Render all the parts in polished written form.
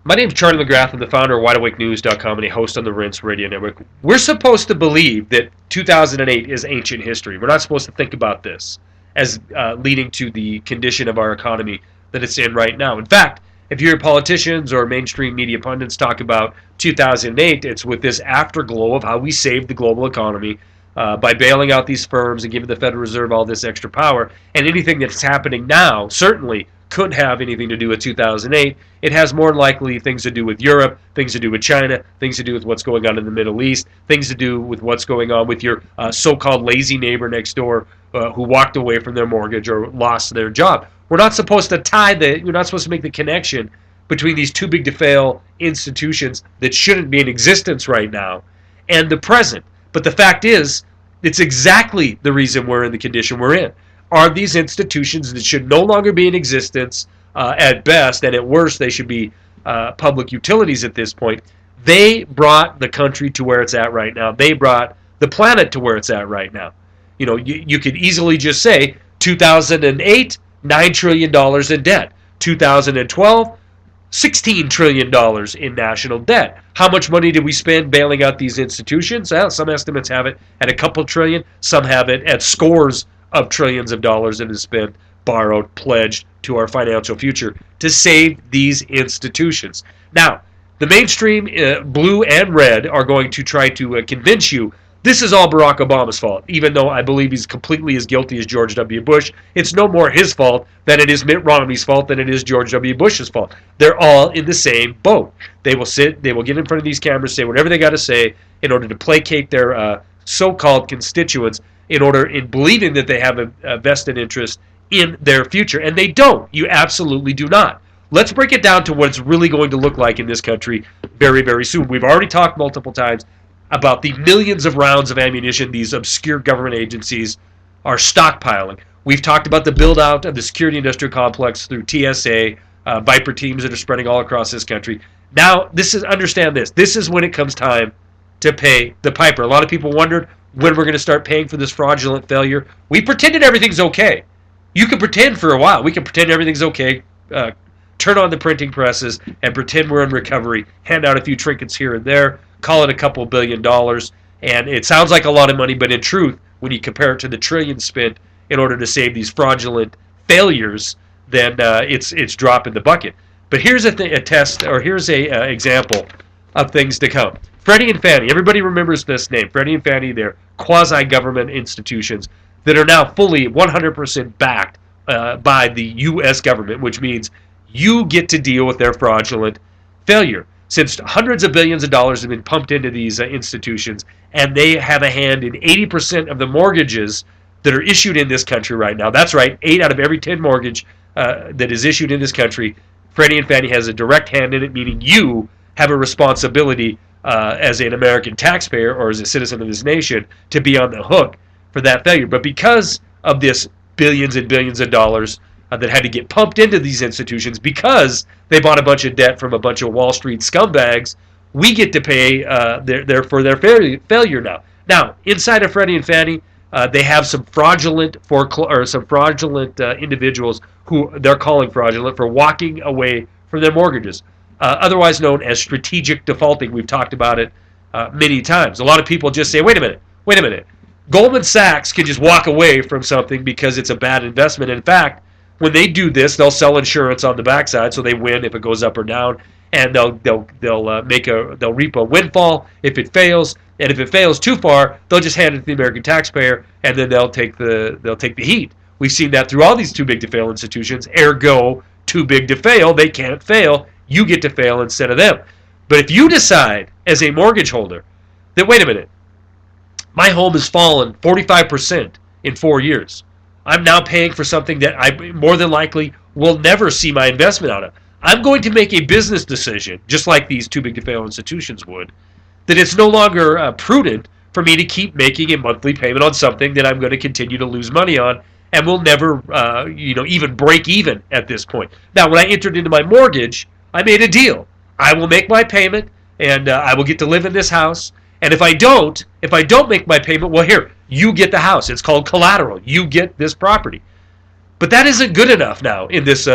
My name is Charlie McGrath. I'm the founder of WideAwakeNews.com and a host on the Rinse Radio Network. We're supposed to believe that 2008 is ancient history. We're not supposed to think about this as leading to the condition of our economy that it's in right now. In fact, if you hear politicians or mainstream media pundits talk about 2008, it's with this afterglow of how we saved the global economy by bailing out these firms and giving the Federal Reserve all this extra power. And anything that's happening now certainly could have anything to do with 2008. It has more than likely things to do with Europe, things to do with China, things to do with what's going on in the Middle East, things to do with what's going on with your so-called lazy neighbor next door who walked away from their mortgage or lost their job. We're not supposed to we're not supposed to make the connection between these too big to fail institutions that shouldn't be in existence right now and the present. But the fact is, it's exactly the reason we're in the condition we're in. Are these institutions that should no longer be in existence at best, and at worst they should be public utilities at this point. They brought the country to where it's at right now. They brought the planet to where it's at right now. You know, you could easily just say 2008, $9 trillion in debt. 2012, $16 trillion in national debt. How much money did we spend bailing out these institutions? Well, some estimates have it at a couple trillion. Some have it at scores of trillions of dollars that has been borrowed, pledged to our financial future to save these institutions. Now, the mainstream blue and red are going to try to convince you this is all Barack Obama's fault, even though I believe he's completely as guilty as George W. Bush. It's no more his fault than it is Mitt Romney's fault than it is George W. Bush's fault. They're all in the same boat. They will get in front of these cameras, say whatever they got to say in order to placate their so-called constituents in believing that they have a vested interest in their future. And they don't. You absolutely do not. Let's break it down to what it's really going to look like in this country very, very soon. We've already talked multiple times about the millions of rounds of ammunition these obscure government agencies are stockpiling. We've talked about the build-out of the security industrial complex through TSA, Viper teams that are spreading all across this country. Now, understand this. This is when it comes time to pay the piper. A lot of people wondered when we're going to start paying for this fraudulent failure. We pretended everything's okay. You can pretend for a while. We can pretend everything's okay, turn on the printing presses, and pretend we're in recovery, hand out a few trinkets here and there, call it a couple $1 billion, and it sounds like a lot of money, but in truth, when you compare it to the trillions spent in order to save these fraudulent failures, then it's drop in the bucket. But here's here's a example of things to come. Freddie and Fannie, everybody remembers this name. Freddie and Fannie, they're quasi-government institutions that are now fully 100% backed by the U.S. government, which means you get to deal with their fraudulent failure. Since hundreds of billions of dollars have been pumped into these institutions, and they have a hand in 80% of the mortgages that are issued in this country right now. That's right, 8 out of every 10 mortgage that is issued in this country, Freddie and Fannie has a direct hand in it, meaning you have a responsibility as an American taxpayer or as a citizen of this nation to be on the hook for that failure. But because of this billions and billions of dollars that had to get pumped into these institutions because they bought a bunch of debt from a bunch of Wall Street scumbags, we get to pay for their failure now. Now, inside of Freddie and Fannie, they have some fraudulent individuals who they're calling fraudulent for walking away from their mortgages, otherwise known as strategic defaulting. We've talked about it many times. A lot of people just say, wait a minute. Goldman Sachs can just walk away from something because it's a bad investment. In fact, when they do this, they'll sell insurance on the backside, so they win if it goes up or down, and they'll reap a windfall if it fails, and if it fails too far, they'll just hand it to the American taxpayer, and then they'll take the heat. We've seen that through all these too big to fail institutions. Ergo, too big to fail, they can't fail. You get to fail instead of them. But if you decide as a mortgage holder that wait a minute, my home has fallen 45% in 4 years. I'm now paying for something that I more than likely will never see my investment out of. I'm going to make a business decision, just like these too big to fail institutions would, that it's no longer prudent for me to keep making a monthly payment on something that I'm going to continue to lose money on and will never even break even at this point. Now, when I entered into my mortgage, I made a deal. I will make my payment, and I will get to live in this house. And if I don't make my payment, well, here, you get the house. It's called collateral. You get this property. But that isn't good enough now in this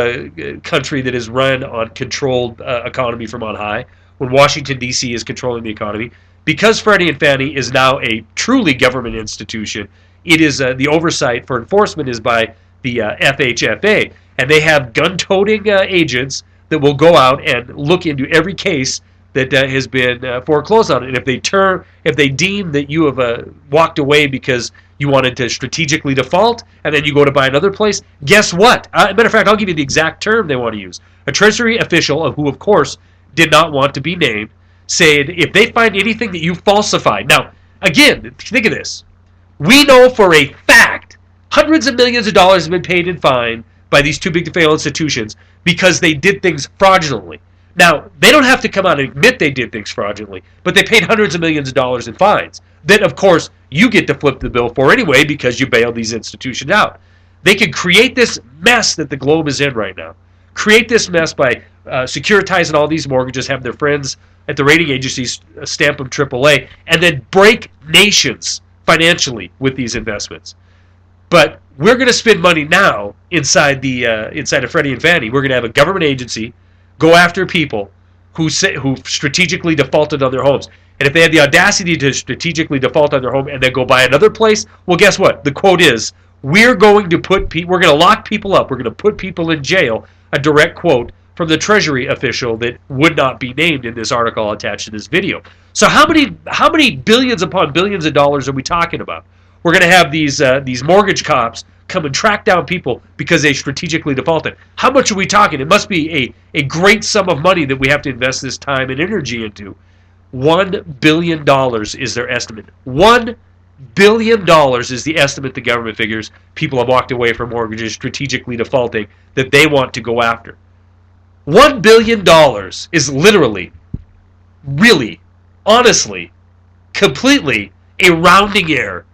country that is run on controlled economy from on high, when Washington, D.C. is controlling the economy. Because Freddie and Fannie is now a truly government institution, it is the oversight for enforcement is by the FHFA. And they have gun-toting agents that will go out and look into every case that has been foreclosed on. And if they deem that you have walked away because you wanted to strategically default, and then you go to buy another place, guess what? Matter of fact, I'll give you the exact term they want to use. A Treasury official, who of course did not want to be named, said if they find anything that you falsified. Now, again, think of this. We know for a fact hundreds of millions of dollars have been paid in fine by these too big to fail institutions because they did things fraudulently. Now, they don't have to come out and admit they did things fraudulently, but they paid hundreds of millions of dollars in fines. That, of course, you get to flip the bill for anyway because you bailed these institutions out. They can create this mess that the globe is in right now. Create this mess by securitizing all these mortgages, have their friends at the rating agencies stamp them AAA, and then break nations financially with these investments. But we're going to spend money now inside of Freddie and Fannie. We're going to have a government agency go after people who strategically defaulted on their homes. And if they had the audacity to strategically default on their home and then go buy another place, well, guess what? The quote is, we're going to lock people up. We're going to put people in jail. A direct quote from the Treasury official that would not be named in this article attached to this video. So how many billions upon billions of dollars are we talking about? We're going to have these mortgage cops come and track down people because they strategically defaulted. How much are we talking? It must be a great sum of money that we have to invest this time and energy into. $1 billion is their estimate. $1 billion is the estimate the government figures people have walked away from mortgages strategically defaulting that they want to go after. $1 billion is literally, really, honestly, completely a rounding error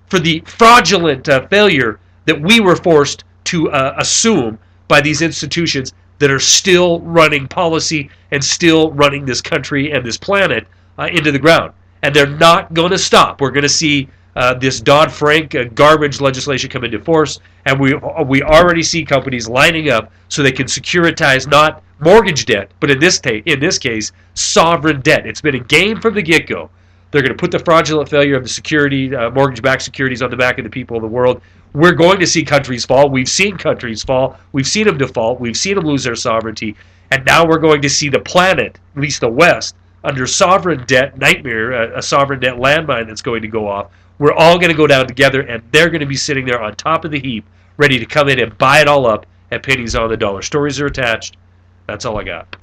for the fraudulent failure that we were forced to assume by these institutions that are still running policy and still running this country and this planet into the ground. And they're not going to stop. We're going to see this Dodd-Frank garbage legislation come into force, and we already see companies lining up so they can securitize not mortgage debt, but in this case, sovereign debt. It's been a game from the get-go. They're going to put the fraudulent failure of the security, mortgage-backed securities on the back of the people of the world. We're going to see countries fall. We've seen countries fall. We've seen them default. We've seen them lose their sovereignty. And now we're going to see the planet, at least the West, under sovereign debt nightmare, a sovereign debt landmine that's going to go off. We're all going to go down together, and they're going to be sitting there on top of the heap, ready to come in and buy it all up at pennies on the dollar. Stories are attached. That's all I got.